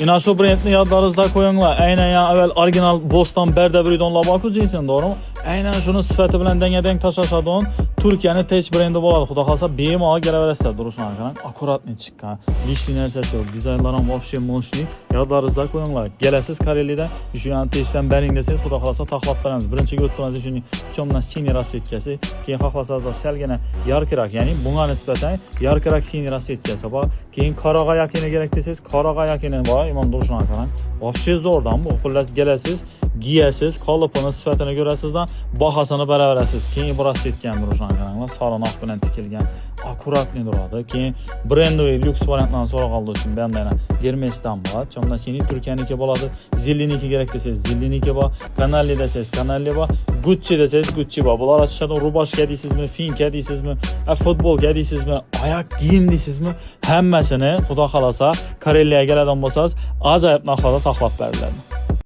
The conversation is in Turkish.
Ina şu brendni yadlarınızda koyunlar. Aynen ya evvel orijinal Boston Berdebridon Labaku cinsin, doğru mu? Aynen şunun sıfatı bilen denge taşaşadığın Türkiye'nin tek brendi boladı. Xuda kalsa benim ağa geleveresler duruşuna arkadan. Akurat ne çıkka. Lişli nersesi yok. Dizaynların vapşe monşli. Yadlarınızda koyunlar. Gelesiz Kareli'den. Şu yan teşten berindesiniz. Xuda kalsa taxlat vereniz. Birinci götürünüz için çomdan sini rast etkisi. Keyin xaxlasanız da selgene yarkırak. Yani buna nispeten yarkırak sini rast etkisi. Bak keyin karağa yakine gerek deseniz karağa yakine var. İmam duruşuna arkadan. Vapşe zordan bu. Kullas gelesiz. Giyesiz, kalıpını, sıfatını görəsiz bahasını bərabərəsiz. Keyin burası etken duruşan kanallar. Sarı naq bilen tikilgen. Akurat ne duradı. Keyin brandovi lüks variantdan sonra kaldığı için ben de Hermes'ten var. Çamda seni Türkiye'ninki boladı. Zilliniki gerek deseniz Zilliniki var. Kanalli deseniz Kanalli var. Gucci deseniz Gucci var. Bunlar açıkçası rubaş kedisiz mi, fin kedisiz mi, futbol kedisiz mi, ayak giyim disiz mi? Hemmesini Xuda xalasa Kareli'ye geleden bolsanız acayip naqlarda taxlap verdiler.